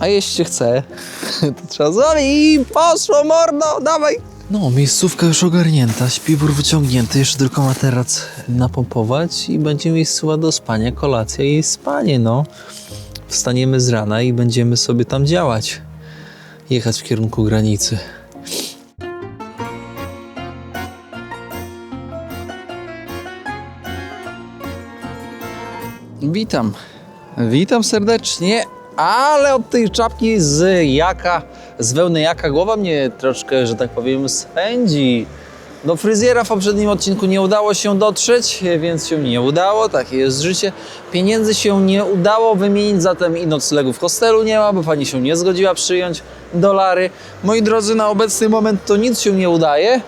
A jeśli się chce, to trzeba zrobić i poszło mordo, dawaj! No, miejscówka już ogarnięta, śpiwór wyciągnięty, jeszcze tylko materac napompować i będzie miejscowa do spania, kolacja i spanie, no. Wstaniemy z rana i będziemy sobie tam działać. Jechać w kierunku granicy. Witam serdecznie, ale od tej czapki z wełny jaka głowa mnie troszkę, że tak powiem, swędzi. Do fryzjera w poprzednim odcinku nie udało się dotrzeć, więc się nie udało, takie jest życie. Pieniędzy się nie udało wymienić, zatem i noclegu w hostelu nie ma, bo pani się nie zgodziła przyjąć dolary. Moi drodzy, na obecny moment to nic się nie udaje,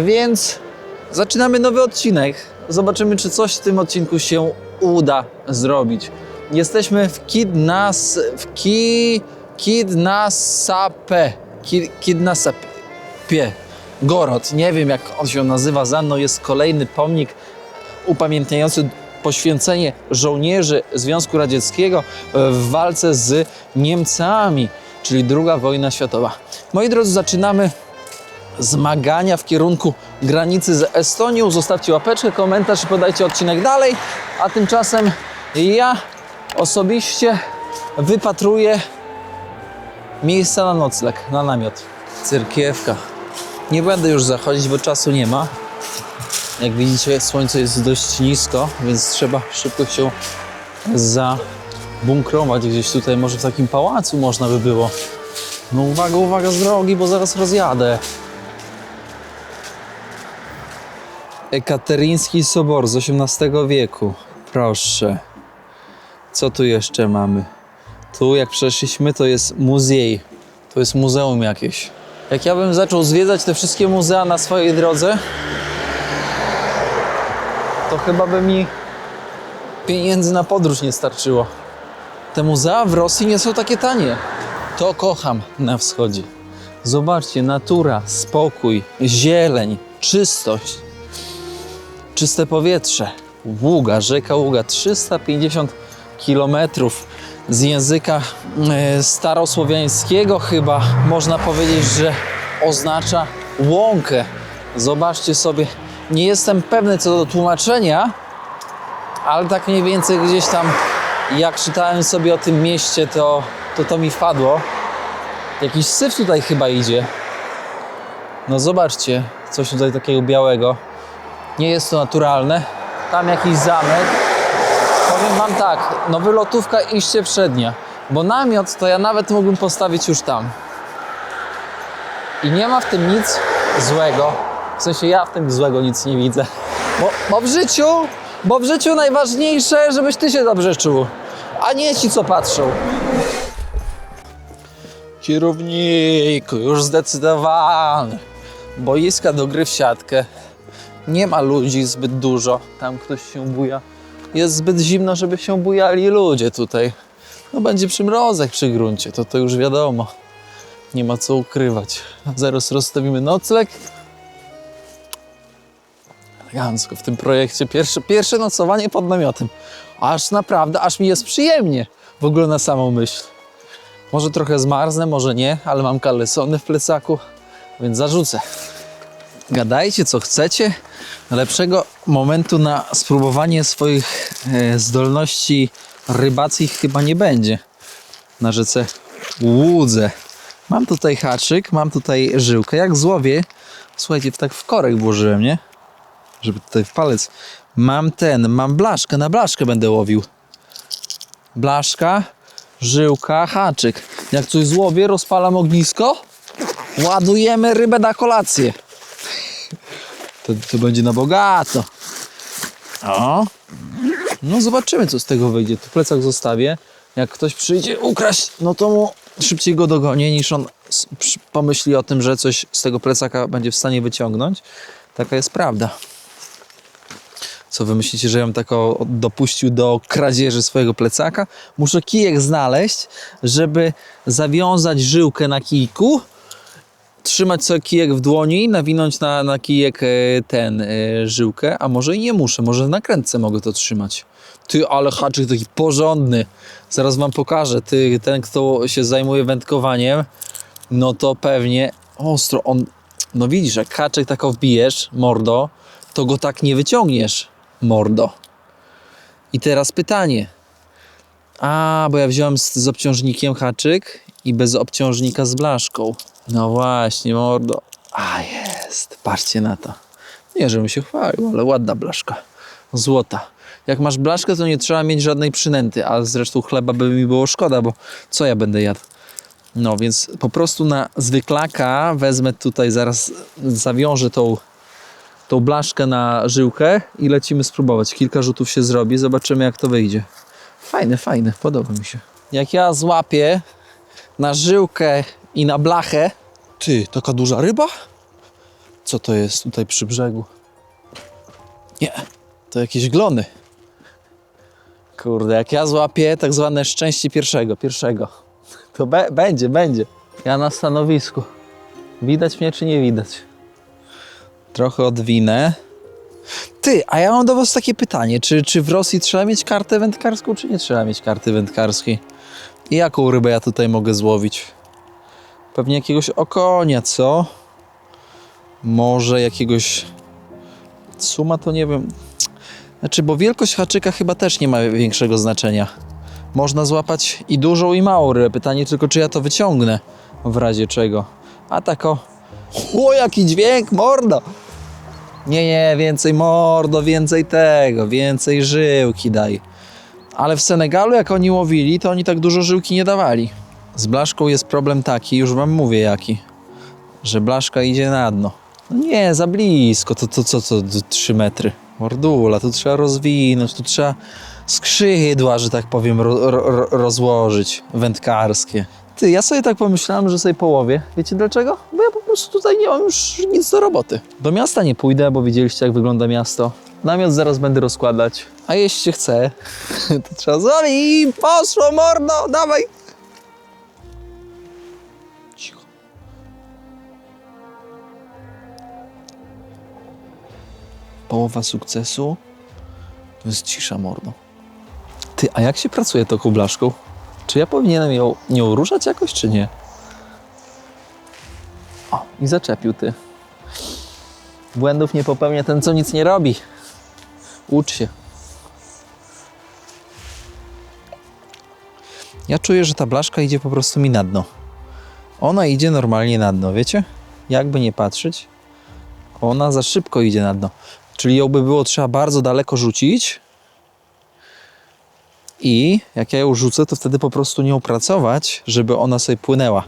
więc zaczynamy nowy odcinek. Zobaczymy, czy coś w tym odcinku się uda zrobić. Jesteśmy w Kidnasapie. Gorod. Nie wiem, jak on się nazywa. Za mną jest kolejny pomnik upamiętniający poświęcenie żołnierzy Związku Radzieckiego w walce z Niemcami, czyli II wojna światowa. Moi drodzy, zaczynamy zmagania w kierunku granicy z Estonią. Zostawcie łapeczkę, komentarz i podajcie odcinek dalej, a tymczasem ja osobiście wypatruję miejsca na nocleg, na namiot. Cyrkiewka. Nie będę już zachodzić, bo czasu nie ma. Jak widzicie, słońce jest dość nisko, więc trzeba szybko się zabunkrować gdzieś tutaj. Może w takim pałacu można by było. No uwaga z drogi, bo zaraz rozjadę. Ekateryński Sobor z XVIII wieku. Proszę. Co tu jeszcze mamy? Tu jak przeszliśmy, to jest muzej. To jest muzeum jakieś. Jak ja bym zaczął zwiedzać te wszystkie muzea na swojej drodze, to chyba by mi pieniędzy na podróż nie starczyło. Te muzea w Rosji nie są takie tanie. To kocham na wschodzie. Zobaczcie, natura, spokój, zieleń, czystość, czyste powietrze. Ługa, rzeka Ługa, 350 kilometrów. Z języka starosłowiańskiego chyba można powiedzieć, że oznacza łąkę. Zobaczcie sobie, nie jestem pewny co do tłumaczenia, ale tak mniej więcej gdzieś tam jak czytałem sobie o tym mieście, to mi wpadło. Jakiś syf tutaj chyba idzie. No zobaczcie, coś tutaj takiego białego. Nie jest to naturalne. Tam jakiś zamek. Powiem wam tak, no wylotówka iście przednia, bo namiot to ja nawet mógłbym postawić już tam. I nie ma w tym nic złego, w sensie ja w tym złego nic nie widzę. Bo w życiu najważniejsze, żebyś ty się dobrze czuł, a nie ci co patrzą. Kierowniku, już zdecydowany. Boiska do gry w siatkę. Nie ma ludzi zbyt dużo, tam ktoś się buja. Jest zbyt zimno, żeby się bujali ludzie tutaj. No będzie przymrozek przy gruncie, to już wiadomo. Nie ma co ukrywać. Zaraz rozstawimy nocleg. Elegancko w tym projekcie. Pierwsze nocowanie pod namiotem. Aż naprawdę, aż mi jest przyjemnie w ogóle na samą myśl. Może trochę zmarznę, może nie, ale mam kalesony w plecaku, więc zarzucę. Gadajcie co chcecie. Lepszego momentu na spróbowanie swoich zdolności rybackich chyba nie będzie. Na rzece Łudze. Mam tutaj haczyk, mam tutaj żyłkę. Jak złowię, słuchajcie, tak w korek włożyłem, nie? Żeby tutaj w palec. Mam blaszkę, na blaszkę będę łowił. Blaszka, żyłka, haczyk. Jak coś złowię, rozpalam ognisko, ładujemy rybę na kolację. To będzie na bogato. O. No zobaczymy, co z tego wyjdzie. Tu plecak zostawię. Jak ktoś przyjdzie ukraść, no to mu szybciej go dogonię, niż on pomyśli o tym, że coś z tego plecaka będzie w stanie wyciągnąć. Taka jest prawda. Co wy myślicie, że ja bym tak dopuścił do kradzieży swojego plecaka? Muszę kijek znaleźć, żeby zawiązać żyłkę na kijku, trzymać sobie kijek w dłoni, nawinąć na kijek żyłkę, a może i nie muszę, może na krętce mogę to trzymać. Ty, ale haczyk taki porządny. Zaraz wam pokażę. Ty, ten, kto się zajmuje wędkowaniem, no to pewnie ostro. On, no widzisz, jak haczyk tak wbijesz, mordo, to go tak nie wyciągniesz, mordo. I teraz pytanie. Bo ja wziąłem z obciążnikiem haczyk i bez obciążnika z blaszką. No właśnie, mordo. Jest. Patrzcie na to. Nie, żebym się chwalił, ale ładna blaszka. Złota. Jak masz blaszkę, to nie trzeba mieć żadnej przynęty, a zresztą chleba by mi było szkoda, bo co ja będę jadł? No więc po prostu na zwyklaka wezmę tutaj, zaraz zawiążę tą blaszkę na żyłkę i lecimy spróbować. Kilka rzutów się zrobi, zobaczymy jak to wyjdzie. Fajne, podoba mi się. Jak ja złapię na żyłkę i na blachę... Ty, taka duża ryba? Co to jest tutaj przy brzegu? Nie, to jakieś glony. Kurde, jak ja złapię tak zwane szczęście pierwszego, to będzie. Ja na stanowisku. Widać mnie czy nie widać? Trochę odwinę. Ty, a ja mam do was takie pytanie. Czy w Rosji trzeba mieć kartę wędkarską, czy nie trzeba mieć karty wędkarskiej? I jaką rybę ja tutaj mogę złowić? Pewnie jakiegoś okonia, co? Może jakiegoś suma, to nie wiem. Znaczy, bo wielkość haczyka chyba też nie ma większego znaczenia. Można złapać i dużą, i małą rybę. Pytanie tylko, czy ja to wyciągnę w razie czego. A tak o... jaki dźwięk, mordo! Nie, więcej mordo, więcej tego, więcej żyłki daj. Ale w Senegalu, jak oni łowili, to oni tak dużo żyłki nie dawali. Z blaszką jest problem taki, już wam mówię jaki, że blaszka idzie na dno. No nie, za blisko, to 3 metry. Mordula, tu trzeba rozwinąć, tu trzeba skrzydła, że tak powiem, rozłożyć, wędkarskie. Ty, ja sobie tak pomyślałem, że sobie połowię. Wiecie dlaczego? Bo ja po prostu tutaj nie mam już nic do roboty. Do miasta nie pójdę, bo widzieliście jak wygląda miasto. Namiot zaraz będę rozkładać. A jeśli się chce, to trzeba zrobić i poszło, mordo, dawaj! Cicho. Połowa sukcesu to jest cisza, mordo. Ty, a jak się pracuje taką blaszką? Czy ja powinienem ją nią ruszać jakoś, czy nie? O, i zaczepił ty. Błędów nie popełnia ten, co nic nie robi. Ucz się. Ja czuję, że ta blaszka idzie po prostu mi na dno. Ona idzie normalnie na dno, wiecie? Jakby nie patrzeć, ona za szybko idzie na dno. Czyli ją by było trzeba bardzo daleko rzucić i jak ja ją rzucę, to wtedy po prostu nią pracować, żeby ona sobie płynęła.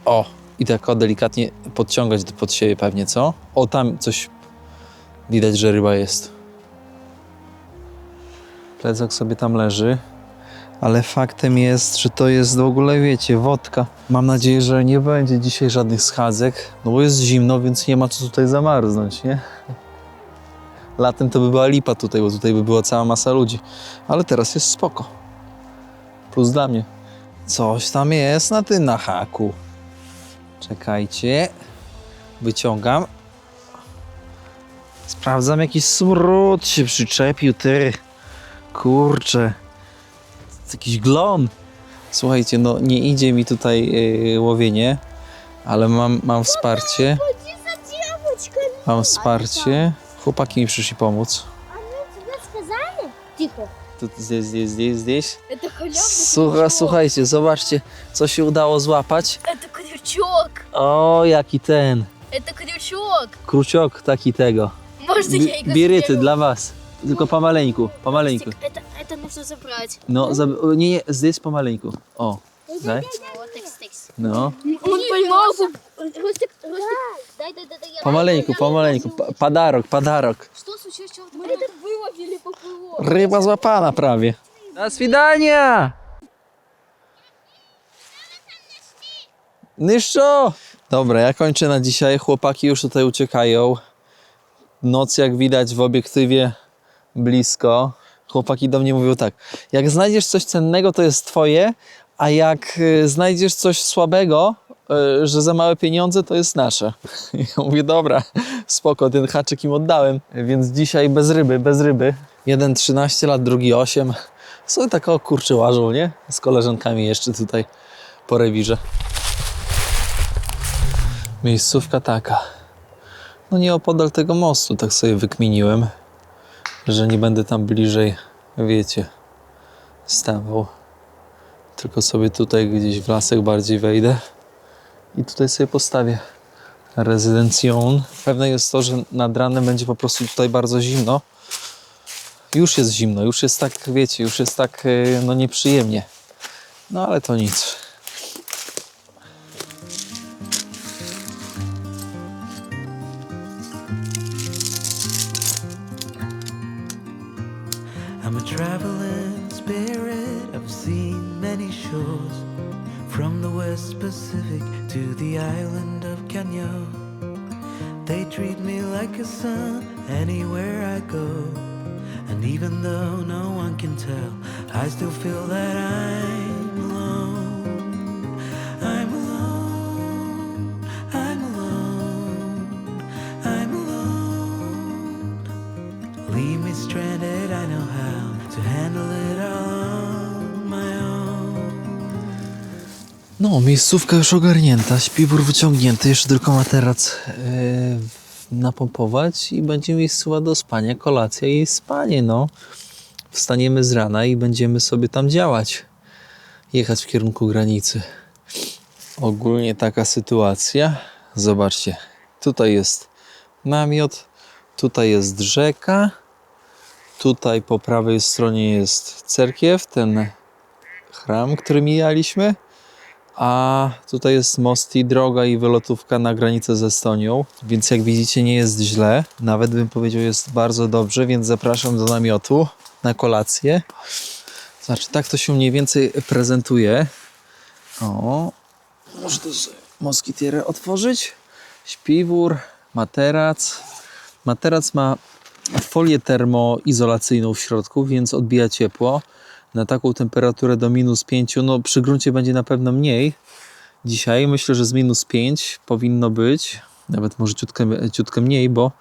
O, i tak delikatnie podciągać pod siebie pewnie, co? O, tam coś widać, że ryba jest. Plecak sobie tam leży, ale faktem jest, że to jest w ogóle, wiecie, wodka. Mam nadzieję, że nie będzie dzisiaj żadnych schadzek, no bo jest zimno, więc nie ma co tutaj zamarznąć, nie? Latem to by była lipa tutaj, bo tutaj by była cała masa ludzi. Ale teraz jest spoko. Plus dla mnie. Coś tam jest na haku. Czekajcie. Wyciągam. Sprawdzam, jakiś smród się przyczepił, ty. Kurczę. To jest jakiś glon. Słuchajcie, no nie idzie mi tutaj łowienie, ale mam wsparcie. Mam wsparcie. Chłopaki mi przyszli pomóc. Тихо. Tu, здесь. Это хлеб. Słuchajcie, zobaczcie, co się udało złapać. Это крючок. O, jaki ten. Это крючок. Kruciok taki tego. Можно я его Biryty съем? dla was. Tylko pomaleńku. Это нужно забрать. No, nie, zdjęć pomaleńku. O, daj. Вот, текст. No, Он поймал. Ростик, дай, я. pomaleńku. Padarok. Что случилось? Мы это выловили поплыло. Ryba złapana prawie. Do свидания! Nyszczo! Dobra, ja kończę na dzisiaj. Chłopaki już tutaj uciekają. Noc, jak widać w obiektywie, blisko. Chłopaki do mnie mówią tak: jak znajdziesz coś cennego, to jest twoje, a jak znajdziesz coś słabego, że za małe pieniądze to jest nasze. Ja mówię, dobra, spoko, ten haczyk im oddałem, więc dzisiaj bez ryby. Jeden 13 lat, drugi 8. Sobie tak o kurczę łażą, nie? Z koleżankami jeszcze tutaj po rewirze. Miejscówka taka. No nieopodal tego mostu, tak sobie wykminiłem, że nie będę tam bliżej, wiecie, stawał. Tylko sobie tutaj gdzieś w lasek bardziej wejdę i tutaj sobie postawię rezydencją. Pewne jest to, że nad ranem będzie po prostu tutaj bardzo zimno. Już jest zimno, już jest tak, wiecie, już jest tak no nieprzyjemnie. No ale to nic. I'm a traveling spirit, I've seen many shores, from the West Pacific to the island of Kenya. They treat me like a son anywhere I go, and even though no one can tell, I still feel that I'm alone. I'm alone, I'm alone, I'm alone. Leave me stranded, I know how to handle it all on my own. No, miejscówka już ogarnięta, śpiwór wyciągnięty, jeszcze tylko materac napompować i będzie miejscowa do spania, kolacja i spanie, no. Wstaniemy z rana i będziemy sobie tam działać. Jechać w kierunku granicy. Ogólnie taka sytuacja. Zobaczcie, tutaj jest namiot, tutaj jest rzeka, tutaj po prawej stronie jest cerkiew, ten chram, który mijaliśmy, a tutaj jest most i droga i wylotówka na granicę z Estonią, więc jak widzicie nie jest źle, nawet bym powiedział jest bardzo dobrze, więc zapraszam do namiotu na kolację. Znaczy tak to się mniej więcej prezentuje. O, może to sobie moskitierę otworzyć. Śpiwór, materac. Materac ma folię termoizolacyjną w środku, więc odbija ciepło. Na taką temperaturę do -5, no przy gruncie będzie na pewno mniej. Dzisiaj myślę, że z -5 powinno być, nawet może ciutkę mniej, bo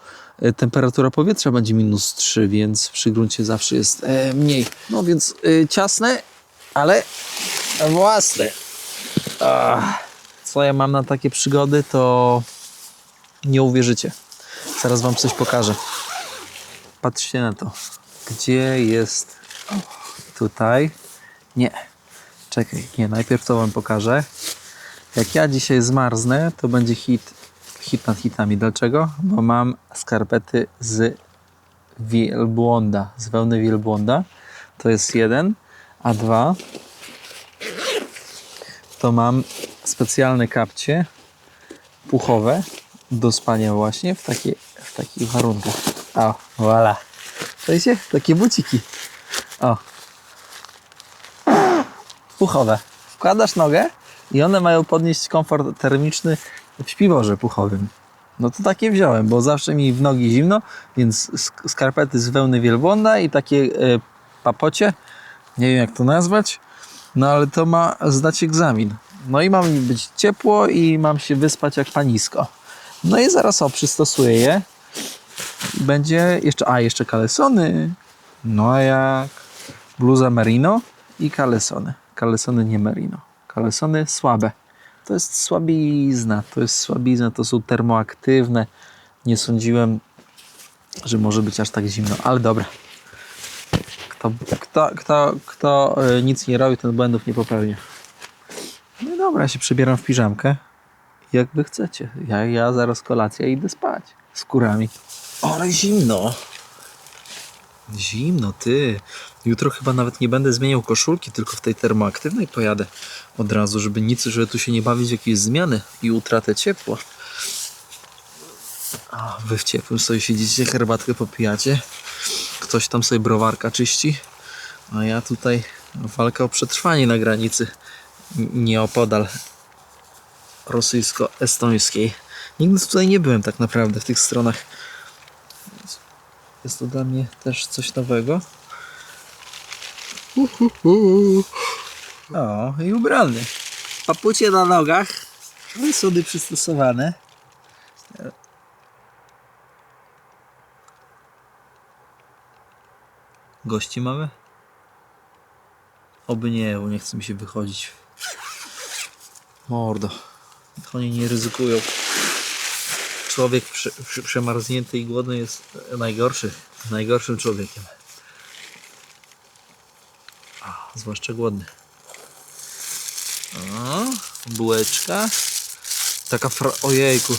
temperatura powietrza będzie -3, więc przy gruncie zawsze jest mniej. No więc ciasne, ale własne. Co ja mam na takie przygody, to nie uwierzycie. Zaraz wam coś pokażę. Patrzcie na to. Gdzie jest... Tutaj. Nie. Czekaj. Nie, najpierw to wam pokażę. Jak ja dzisiaj zmarznę, to będzie hit nad hitami. Dlaczego? Bo mam skarpety z wielbłąda. Z wełny wielbłąda. To jest jeden. A dwa to mam specjalne kapcie puchowe do spania właśnie w takich warunkach. O, voilà. Widzicie? Takie buciki. O. Puchowe. Wkładasz nogę i one mają podnieść komfort termiczny w śpiworze puchowym. No to takie wziąłem, bo zawsze mi w nogi zimno, więc skarpety z wełny wielbłąda i takie papocie, nie wiem jak to nazwać, no ale to ma zdać egzamin. No i ma mi być ciepło i mam się wyspać jak panisko. No i zaraz przystosuję je. Będzie jeszcze kalesony. No a jak bluza merino i kalesony. Kalesony nie merino. Kalesony słabe. To jest słabizna. To są termoaktywne. Nie sądziłem, że może być aż tak zimno, ale dobra. Kto nic nie robi, ten błędów nie popełnia. No i dobra, ja się przebieram w piżamkę. Jak wy chcecie. Ja zaraz kolacja i idę spać. Z kurami. Ale zimno. Zimno, ty. Jutro chyba nawet nie będę zmieniał koszulki, tylko w tej termoaktywnej pojadę od razu, żeby tu się nie bawić w jakieś zmiany i utratę ciepła. A wy w ciepłym sobie siedzicie, herbatkę popijacie. Ktoś tam sobie browarka czyści. A ja tutaj walka o przetrwanie na granicy nieopodal rosyjsko-estońskiej. Nigdy tutaj nie byłem tak naprawdę w tych stronach. Jest to dla mnie też coś nowego. O, i ubrany. Papucie na nogach. Wysody przystosowane. Gości mamy? Oby nie, bo nie chce mi się wychodzić. Mordo. Oni nie ryzykują. Człowiek przemarznięty i głodny jest najgorszym człowiekiem. Zwłaszcza głodny. O, bułeczka. Taka ojejku.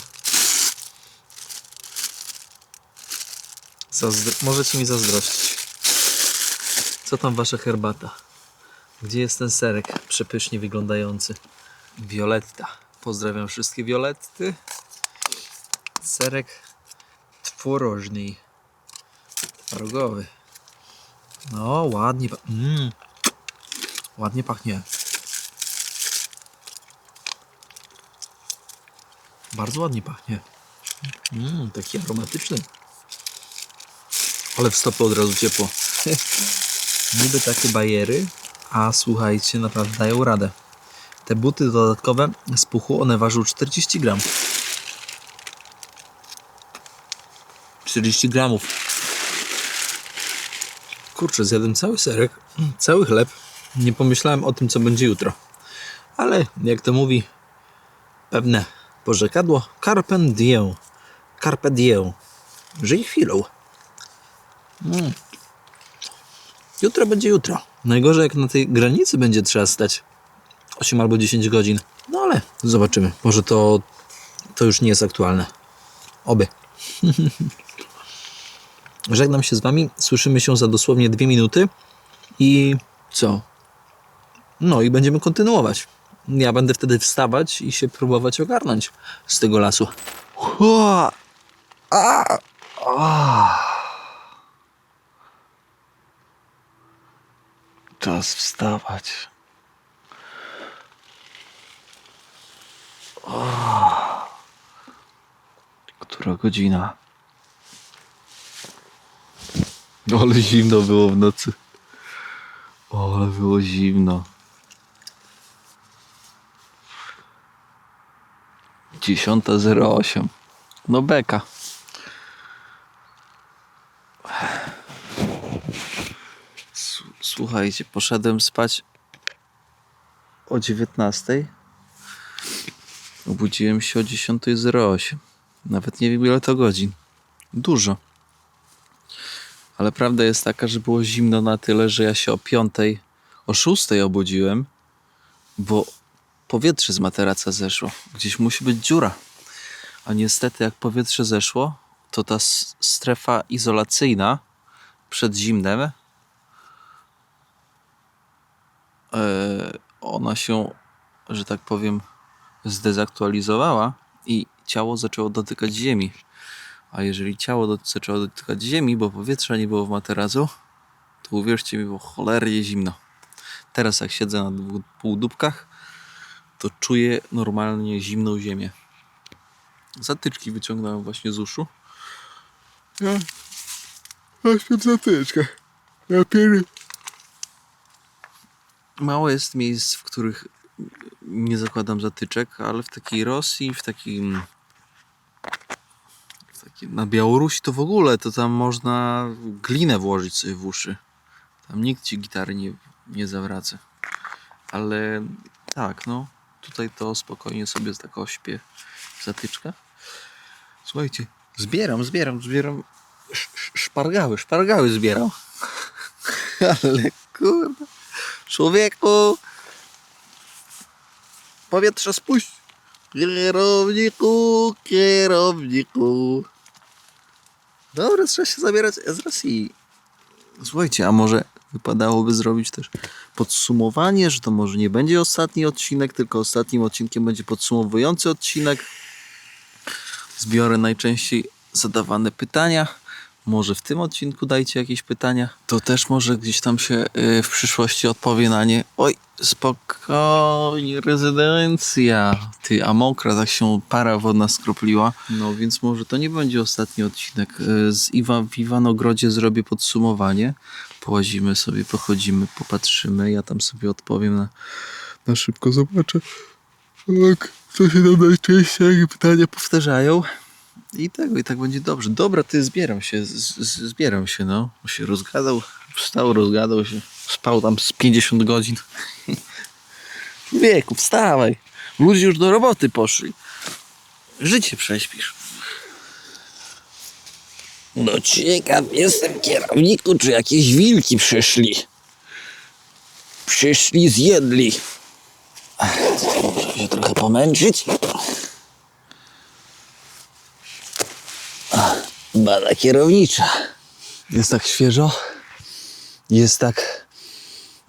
Możecie mi zazdrościć. Co tam wasza herbata? Gdzie jest ten serek przepysznie wyglądający? Violetta. Pozdrawiam wszystkie Violetty. Serek tworożny. Twarogowy. No, ładnie. Ładnie pachnie. Bardzo ładnie pachnie. Taki aromatyczny. Ale w stopy od razu ciepło. Niby takie bajery, a słuchajcie, naprawdę dają radę. Te buty dodatkowe z puchu, one ważą 40 gram. 40 gramów. Kurczę, zjadłem cały serek, cały chleb. Nie pomyślałem o tym, co będzie jutro. Ale jak to mówi pewne porzekadło, carpe diem. Carpe diem. Żyj chwilą. Jutro będzie jutro. Najgorzej jak na tej granicy będzie trzeba stać 8 albo 10 godzin. No ale zobaczymy. Może to już nie jest aktualne. Oby. Żegnam się z wami. Słyszymy się za dosłownie 2 minuty. I co? No i będziemy kontynuować. Ja będę wtedy wstawać i się próbować ogarnąć z tego lasu. Czas wstawać. Która godzina? Ale zimno było w nocy. Ale było zimno. 10:08. No beka. Słuchajcie, poszedłem spać o 19:00. Obudziłem się o 10:08. Nawet nie wiem, ile to godzin. Dużo. Ale prawda jest taka, że było zimno na tyle, że ja się o 5:00, o 6:00 obudziłem, bo powietrze z materaca zeszło. Gdzieś musi być dziura. A niestety jak powietrze zeszło, to ta strefa izolacyjna przed zimnem, ona się, że tak powiem, zdezaktualizowała i ciało zaczęło dotykać ziemi. A jeżeli ciało zaczęło dotykać ziemi, bo powietrza nie było w materacu, to uwierzcie mi, było cholernie zimno. Teraz jak siedzę na 2 półdubkach, to czuję normalnie zimną ziemię. Zatyczki wyciągnąłem właśnie z uszu. Właśnie zatyczkę. Mało jest miejsc, w których nie zakładam zatyczek, ale w takiej Rosji, w takim na Białorusi to w ogóle, to tam można glinę włożyć sobie w uszy. Tam nikt ci gitary nie zawraca. Ale tak, no tutaj to spokojnie sobie tak ośpię w zatyczkach. Słuchajcie, zbieram szpargały zbieram. Ale kurde, człowieku, powietrze spuść. Kierowniku. Dobra, trzeba się zabierać z Rosji. Słuchajcie, a może wypadałoby zrobić też podsumowanie, że to może nie będzie ostatni odcinek, tylko ostatnim odcinkiem będzie podsumowujący odcinek. Zbiorę najczęściej zadawane pytania. Może w tym odcinku dajcie jakieś pytania. To też może gdzieś tam się w przyszłości odpowie na nie. Oj, spokojnie, rezydencja. Ty, a mokra, tak się para wodna skropliła. No więc może to nie będzie ostatni odcinek. W Iwanogrodzie zrobię podsumowanie. Połazimy sobie, pochodzimy, popatrzymy. Ja tam sobie odpowiem na szybko, zobaczę. Tak, to się nam najczęściej pytania powtarzają. I tak będzie dobrze. Dobra, ty zbieram się, no. Się rozgadał, wstał, rozgadał się. Spał tam z 50 godzin. Wieku, wstawaj. Ludzie już do roboty poszli. Życie prześpisz. No ciekaw jestem, kierowniku, czy jakieś wilki przyszli. Przyszli, zjedli. Muszę się trochę pomęczyć. Bada kierownicza. Jest tak świeżo. Jest tak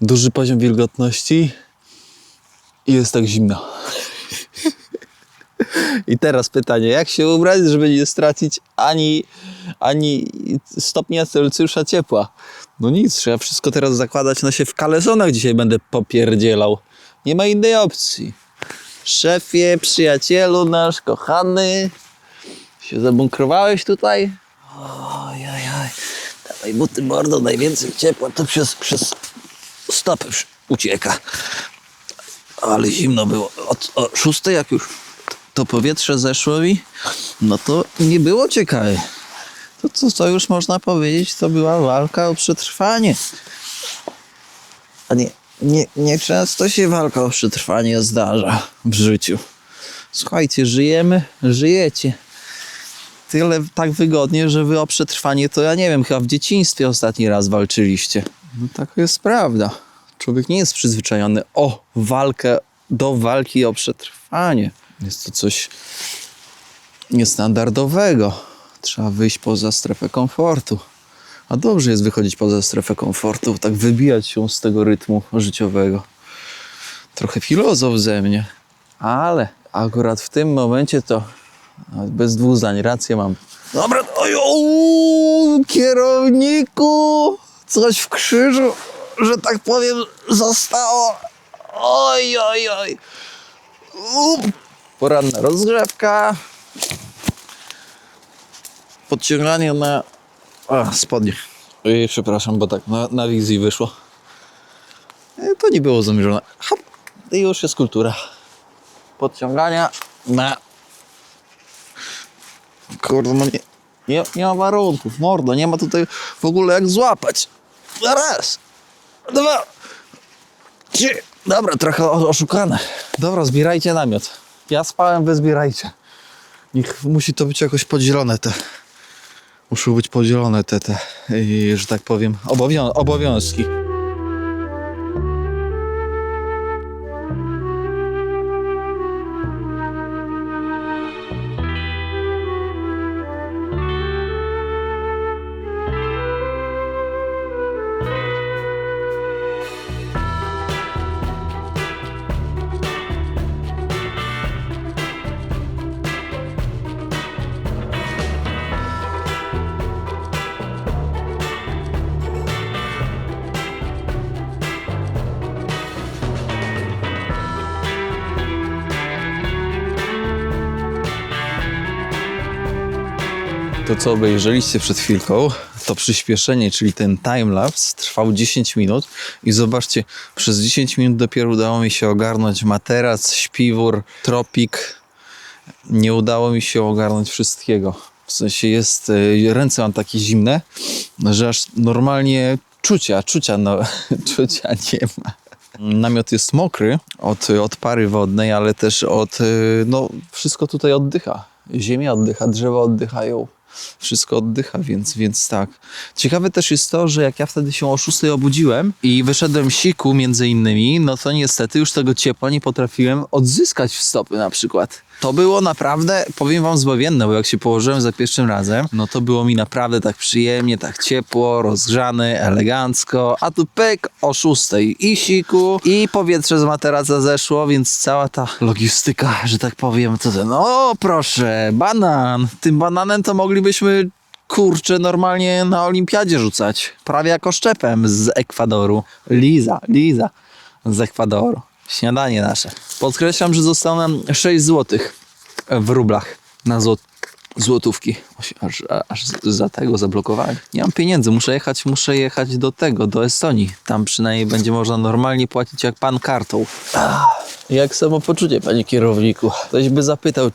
duży poziom wilgotności. I jest tak zimno. I teraz pytanie, jak się ubrać, żeby nie stracić ani stopnia Celsjusza ciepła? No nic, trzeba wszystko teraz zakładać na się w kalesonach. Dzisiaj będę popierdzielał. Nie ma innej opcji. Szefie, przyjacielu nasz kochany. Się zabunkrowałeś tutaj? Ojajaj. Dawaj buty, mordo, najwięcej ciepła to przez stopy ucieka. Ale zimno było. O 6, jak już to powietrze zeszło mi, no to nie było ciekawe. To już można powiedzieć, to była walka o przetrwanie. A nie często się walka o przetrwanie zdarza w życiu. Słuchajcie, żyjecie. Tyle tak wygodnie, że wy o przetrwanie to ja nie wiem, chyba w dzieciństwie ostatni raz walczyliście. No taka jest prawda. Człowiek nie jest przyzwyczajony do walki o przetrwanie. Jest to coś niestandardowego. Trzeba wyjść poza strefę komfortu. A dobrze jest wychodzić poza strefę komfortu, tak wybijać się z tego rytmu życiowego. Trochę filozof ze mnie, ale akurat w tym momencie to bez dwóch zdań rację mam. Dobra, kierowniku, coś w krzyżu, że tak powiem, zostało. Oj. Poranna rozgrzewka. Podciąganie na spodnie. Przepraszam, bo tak na wizji wyszło. To nie było zamierzone. Hop. I już jest kultura. Podciągania na... Kurde, no nie ma warunków, mordo. Nie ma tutaj w ogóle jak złapać. Raz, 2, 3. Dobra, trochę oszukane. Dobra, zbierajcie namiot. Ja spałem, wy zbierajcie. Musi to być jakoś podzielone muszą być podzielone te że tak powiem, obowiązki. To, co obejrzeliście przed chwilką, to przyspieszenie, czyli ten timelapse trwał 10 minut i zobaczcie, przez 10 minut dopiero udało mi się ogarnąć materac, śpiwór, tropik. Nie udało mi się ogarnąć wszystkiego. W sensie ręce mam takie zimne, że aż normalnie czucia nie ma. Namiot jest mokry od pary wodnej, ale też wszystko tutaj oddycha. Ziemia oddycha, drzewa oddychają. Wszystko oddycha, więc tak. Ciekawe też jest to, że jak ja wtedy się o 6 obudziłem i wyszedłem siku między innymi, no to niestety już tego ciepła nie potrafiłem odzyskać w stopy na przykład. To było naprawdę, powiem wam, zbawienne, bo jak się położyłem za pierwszym razem, no to było mi naprawdę tak przyjemnie, tak ciepło, rozgrzany, elegancko, a tu pyk o 6 i siku, i powietrze z materaca zeszło, więc cała ta logistyka, że tak powiem, proszę, banan. Tym bananem to moglibyśmy, kurczę, normalnie na olimpiadzie rzucać. Prawie jako szczepem z Ekwadoru. Liza z Ekwadoru. Śniadanie nasze. Podkreślam, że zostało nam 6 zł w rublach na złotówki. Aż za tego zablokowałem. Nie mam pieniędzy, muszę jechać do Estonii. Tam przynajmniej będzie można normalnie płacić jak pan kartą. Jak samopoczucie, panie kierowniku? Ktoś by zapytał,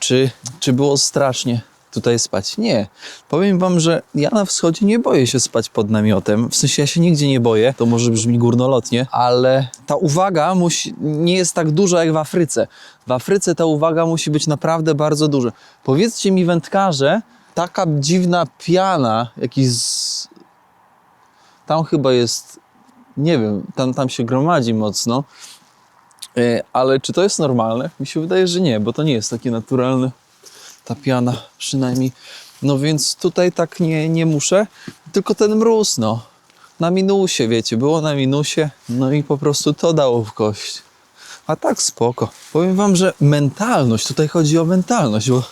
czy było strasznie tutaj spać. Nie. Powiem wam, że ja na wschodzie nie boję się spać pod namiotem. W sensie ja się nigdzie nie boję. To może brzmi górnolotnie, ale ta uwaga nie jest tak duża jak w Afryce. W Afryce ta uwaga musi być naprawdę bardzo duża. Powiedzcie mi, wędkarze, taka dziwna piana, tam chyba jest, nie wiem, tam się gromadzi mocno. Ale czy to jest normalne? Mi się wydaje, że nie, bo to nie jest takie naturalne. Ta piana przynajmniej. No więc tutaj tak nie muszę. Tylko ten mróz, no. Na minusie, wiecie, było na minusie. No i po prostu to dało w kość. A tak spoko. Powiem wam, że mentalność, tutaj chodzi o mentalność, bo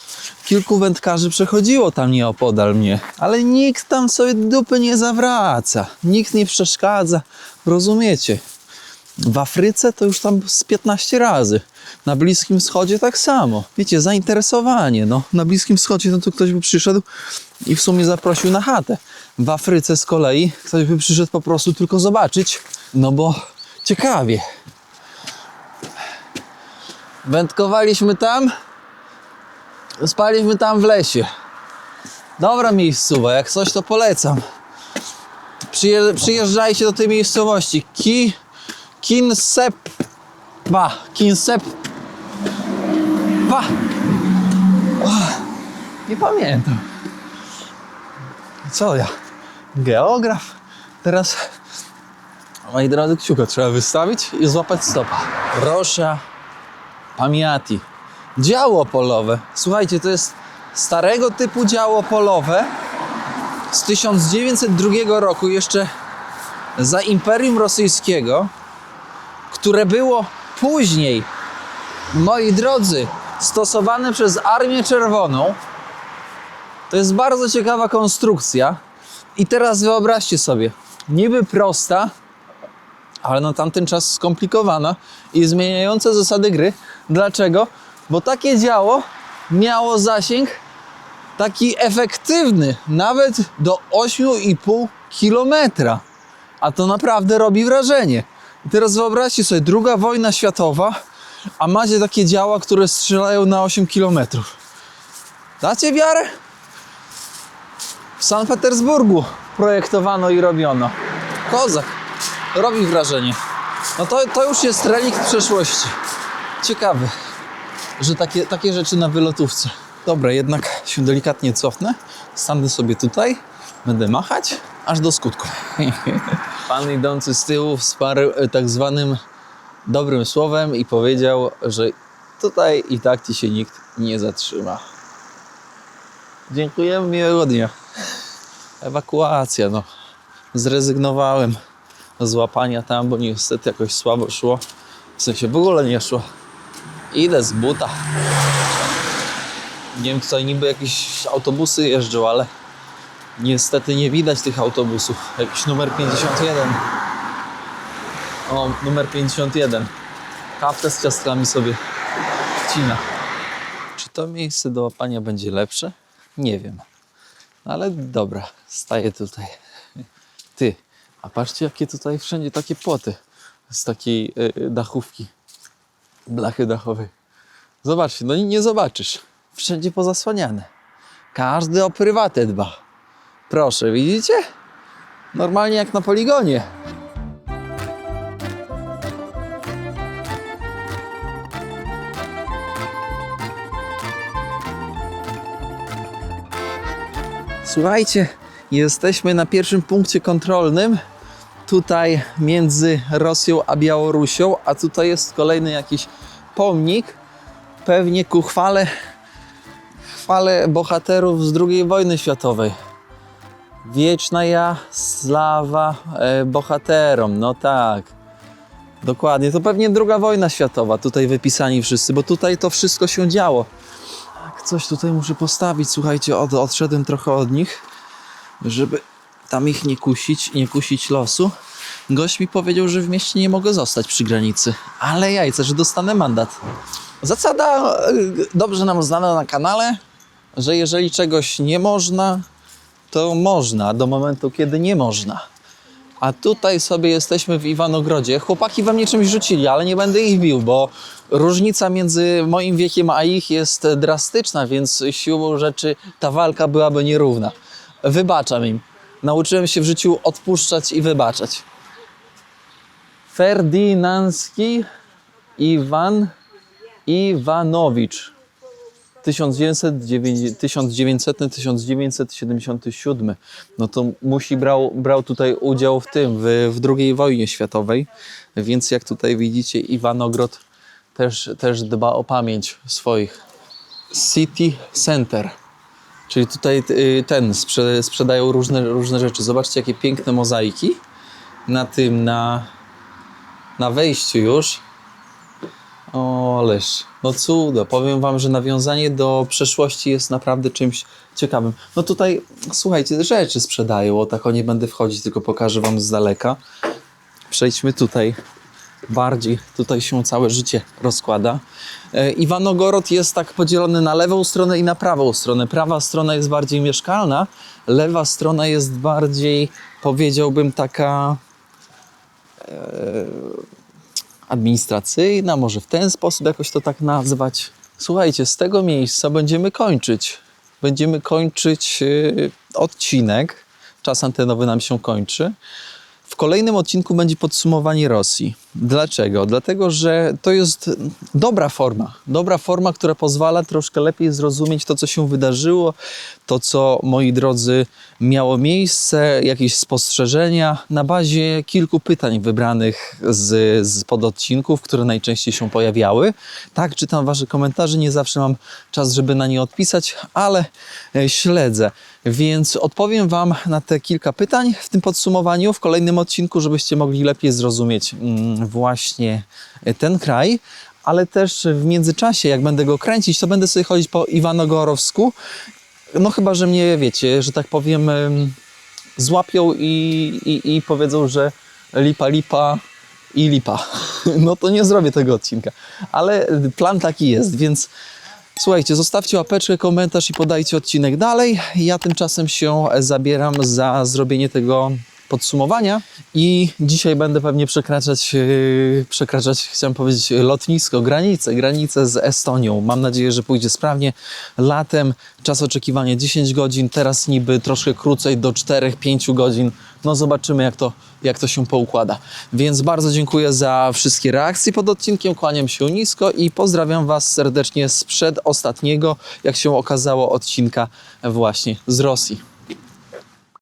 kilku wędkarzy przechodziło tam nieopodal mnie. Ale nikt tam sobie dupy nie zawraca. Nikt nie przeszkadza. Rozumiecie? W Afryce to już tam z 15 razy. Na Bliskim Wschodzie tak samo. Wiecie, zainteresowanie. No. Na Bliskim Wschodzie no to ktoś by przyszedł i w sumie zaprosił na chatę. W Afryce z kolei ktoś by przyszedł po prostu tylko zobaczyć. No bo ciekawie. Wędkowaliśmy tam. Spaliśmy tam w lesie. Dobra miejscowa, jak coś to polecam. Przyjeżdżajcie do tej miejscowości. Kinsepa. Nie pamiętam. Co ja? Geograf? Teraz, moi drodzy, kciuka trzeba wystawić i złapać stopa. Rosza Pamiati. Działo polowe. Słuchajcie, to jest starego typu działo polowe z 1902 roku, jeszcze za Imperium Rosyjskiego, które było później, moi drodzy, stosowane przez Armię Czerwoną. To jest bardzo ciekawa konstrukcja. I teraz wyobraźcie sobie, niby prosta, ale na tamten czas skomplikowana i zmieniająca zasady gry. Dlaczego? Bo takie działo miało zasięg taki efektywny, nawet do 8,5 kilometra. A to naprawdę robi wrażenie. I teraz wyobraźcie sobie, II wojna światowa, a macie takie działa, które strzelają na 8 kilometrów. Dacie wiarę? W Sankt Petersburgu projektowano i robiono. Kozak. Robi wrażenie. No to już jest relikt przeszłości. Ciekawe, że takie rzeczy na wylotówce. Dobra, jednak się delikatnie cofnę. Stanę sobie tutaj. Będę machać aż do skutku. Pan idący z tyłu wsparł tak zwanym dobrym słowem i powiedział, że tutaj i tak ci się nikt nie zatrzyma. Dziękuję, miłego dnia. Ewakuacja, no. Zrezygnowałem z łapania tam, bo niestety jakoś słabo szło. W sensie w ogóle nie szło. Idę z buta. Nie wiem, tutaj niby jakieś autobusy jeżdżą, ale niestety nie widać tych autobusów. Jakiś numer 51. O, numer 51. Kawkę z ciastkami sobie wcina. Czy to miejsce do łapania będzie lepsze? Nie wiem. Ale dobra, staję tutaj. Ty, a patrzcie, jakie tutaj wszędzie takie płoty z takiej dachówki. Blachy dachowej. Zobaczcie, no nie zobaczysz. Wszędzie pozasłaniane. Każdy o prywatę dba. Proszę, widzicie? Normalnie jak na poligonie. Słuchajcie, jesteśmy na pierwszym punkcie kontrolnym. Tutaj między Rosją a Białorusią, a tutaj jest kolejny jakiś pomnik. Pewnie ku chwale bohaterów z II wojny światowej. Wieczna sława bohaterom, no tak. Dokładnie, to pewnie II wojna światowa, tutaj wypisani wszyscy, bo tutaj to wszystko się działo. Tak, coś tutaj muszę postawić, słuchajcie, odszedłem trochę od nich, żeby tam ich nie kusić losu. Gość mi powiedział, że w mieście nie mogę zostać przy granicy, ale jajce, że dostanę mandat. Zasada dobrze nam znana na kanale, że jeżeli czegoś nie można, to można do momentu, kiedy nie można. A tutaj sobie jesteśmy w Iwanogrodzie. Chłopaki we mnie czymś rzucili, ale nie będę ich bił, bo różnica między moim wiekiem a ich jest drastyczna, więc siłą rzeczy ta walka byłaby nierówna. Wybaczam im. Nauczyłem się w życiu odpuszczać i wybaczać. Ferdynandzki Iwan Iwanowicz. 1900-1977. No to brał tutaj udział w tym, w II wojnie światowej. Więc jak tutaj widzicie, Iwanogrod też dba o pamięć swoich. City Center. Czyli tutaj sprzedają różne rzeczy. Zobaczcie, jakie piękne mozaiki na wejściu już. O, ależ, no cudo. Powiem wam, że nawiązanie do przeszłości jest naprawdę czymś ciekawym. No tutaj, słuchajcie, rzeczy sprzedają, o tak o nie będę wchodzić, tylko pokażę wam z daleka. Przejdźmy tutaj bardziej. Tutaj się całe życie rozkłada. Iwanogorod jest tak podzielony na lewą stronę i na prawą stronę. Prawa strona jest bardziej mieszkalna, lewa strona jest bardziej, powiedziałbym, taka administracyjna, może w ten sposób jakoś to tak nazwać. Słuchajcie, z tego miejsca będziemy kończyć. Będziemy kończyć odcinek. Czas antenowy nam się kończy. W kolejnym odcinku będzie podsumowanie Rosji. Dlaczego? Dlatego, że to jest dobra forma, która pozwala troszkę lepiej zrozumieć to, co się wydarzyło, to, co, moi drodzy, miało miejsce, jakieś spostrzeżenia na bazie kilku pytań wybranych z pododcinków, które najczęściej się pojawiały. Tak, czytam wasze komentarze, nie zawsze mam czas, żeby na nie odpisać, ale śledzę. Więc odpowiem wam na te kilka pytań w tym podsumowaniu, w kolejnym odcinku, żebyście mogli lepiej zrozumieć właśnie ten kraj, ale też w międzyczasie, jak będę go kręcić, to będę sobie chodzić po Iwanogorowsku. No chyba, że mnie, wiecie, że tak powiem, złapią i powiedzą, że lipa i lipa. No to nie zrobię tego odcinka. Ale plan taki jest, więc słuchajcie, zostawcie łapeczkę, komentarz i podajcie odcinek dalej. Ja tymczasem się zabieram za zrobienie tego podsumowania i dzisiaj będę pewnie przekraczać, chciałem powiedzieć, lotnisko, granicę z Estonią. Mam nadzieję, że pójdzie sprawnie. Latem czas oczekiwania 10 godzin, teraz niby troszkę krócej, do 4-5 godzin. No zobaczymy, jak to się poukłada. Więc bardzo dziękuję za wszystkie reakcje pod odcinkiem, kłaniam się nisko i pozdrawiam was serdecznie z przedostatniego, jak się okazało, odcinka właśnie z Rosji.